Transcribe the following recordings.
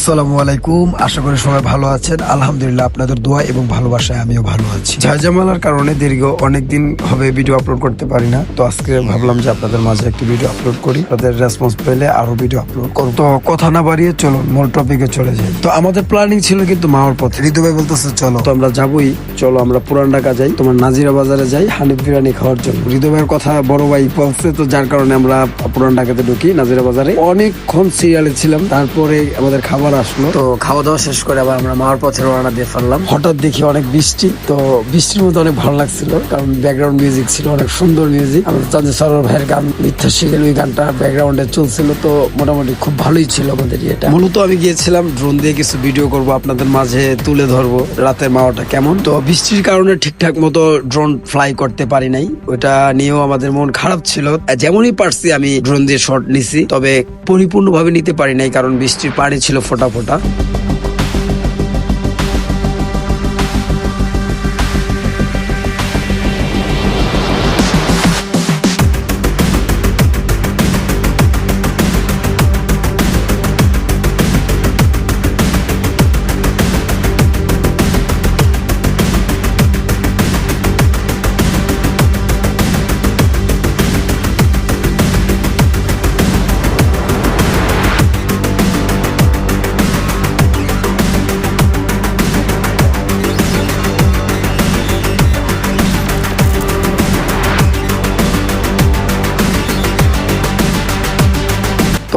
আসসালামু আলাইকুম। আশা করি সবাই ভালো আছেন। আলহামদুলিল্লাহ, আপনাদের দোয়া এবং ভালোবাসায় আমিও ভালো আছি। ঝামেলার কারণে দীর্ঘ অনেকদিন হবে ভিডিও আপলোড করতে পারি না, তো আজকে ভাবলাম যে আপনাদের মাঝে একটি ভিডিও আপলোড করি। তাদের রেসপন্স পেলে আরো ভিডিও আপলোড করব। তো কথা না বাড়িয়ে চলো মূল টপিকে চলে যাই। তো আমাদের প্ল্যানিং ছিল কিন্তু মাওয়ার পথে। ঋতু ভাই বলতেছে চলো, তো আমরা যাবোই। চলো আমরা পুরান ঢাকা যাই, তোমার নাজিরা বাজারে যাই হানিফ বিরিয়ানি খাওয়ার জন্য। ঋতু ভাইয়ের কথা বড় ভাই বলছে, তো যার কারণে আমরা পুরান ঢাকাতে ঢুকি নাজিরা বাজারে। অনেকক্ষণ সিরিয়ালে ছিলাম, তারপরে আমাদের খাবার আসলো। তো খাওয়া দাওয়া শেষ করে আবার আমরা মাওয়ার পথে রওনা দিয়ে ফেললাম। হঠাৎ দেখি অনেক বৃষ্টি, তো বৃষ্টির মধ্যে অনেক ভালো লাগছিল, কারণ ব্যাকগ্রাউন্ড মিউজিক ছিল অনেক সুন্দর মিউজিক। আমাদের চাঁদের সরোর ভাইয়ের গান মিথ্যা শিখেল, ওই গানটা ব্যাকগ্রাউন্ডে চলছিল, তো মোটামুটি খুব ভালোই ছিল আমাদের এটা। মূলত আমি গিয়েছিলাম ড্রোন দিয়ে কিছু ভিডিও করব, আপনাদের মাঝে তুলে ধরবো রাতের মাওয়াটা কেমন। তো বৃষ্টির কারণে ঠিকঠাক মতো ড্রোন ফ্লাই করতে পারি নাই, ওটা নিয়েও আমাদের মন খারাপ ছিল। যেমনই পারছি আমি ড্রোন দিয়ে শট নিছি, তবে পরিপূর্ণভাবে নিতে পারি নাই, কারণ বৃষ্টির পানি ছিল ফোটা ফোটা।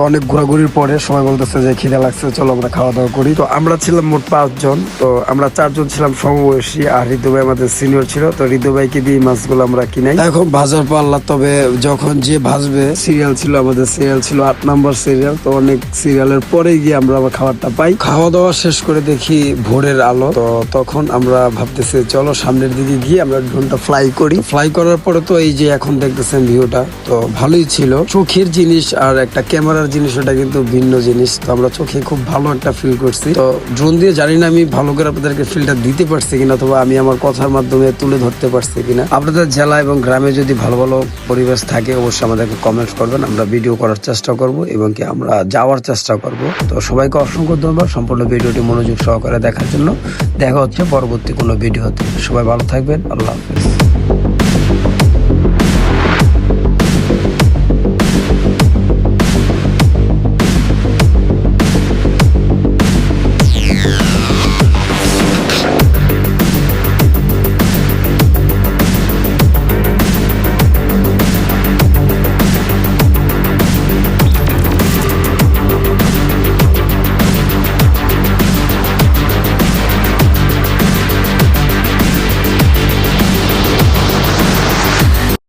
তো অনেক ঘোরাঘুরির পরে সবাই বলতেছে যে খিদে লাগছে, চলো আমরা খাওয়া দাওয়া করি। তো আমরা ছিলাম মোট 5 জন, তো আমরা 4 জন ছিলাম সমবয়সী, আর ঋতু ভাই আমাদের সিনিয়র ছিল। তো ঋতু ভাইকে দিয়ে মাছগুলো আমরা কিনাই। এখন ভাজার পাল্লা, তবে যখন যে ভাজবে, সিরিয়াল ছিল আমাদের, সিরিয়াল ছিল 8 নম্বর সিরিয়াল। তো অনেক সিরিয়ালের পরে গিয়ে আমরা আবার খাবারটা পাই। খাওয়া দাওয়া শেষ করে দেখি ভোরের আলো। তো তখন আমরা ভাবতেছি চলো সামনের দিকে গিয়ে আমরা ড্রোনটা ফ্লাই করি। ফ্লাই করার পরে তো এই যে এখন দেখতেছেন ভিউটা, তো ভালোই ছিল। চোখের জিনিস আর একটা ক্যামেরার জিনিস, ওটা কিন্তু ভিন্ন জিনিস। তো আমরা চোখে খুব ভালো একটা ফিল করছি। তো ড্রোন দিয়ে জানি না আমি ভালো করে আপনাদেরকে ফিলটা দিতে পারছি কিনা, অথবা আমি আমার কথার মাধ্যমে তুলে ধরতে পারছি কিনা। আপনাদের জেলা এবং গ্রামে যদি ভালো ভালো পরিবেশ থাকে, অবশ্যই আমাদেরকে কমেন্ট করবেন, আমরা ভিডিও করার চেষ্টা করব এবং কি আমরা যাওয়ার চেষ্টা করব। তো সবাইকে অসংখ্য ধন্যবাদ সম্পূর্ণ ভিডিওটি মনোযোগ সহকারে দেখার জন্য। দেখা হচ্ছে পরবর্তী কোনো ভিডিওতে। সবাই ভালো থাকবেন, আল্লাহ হাফেজ।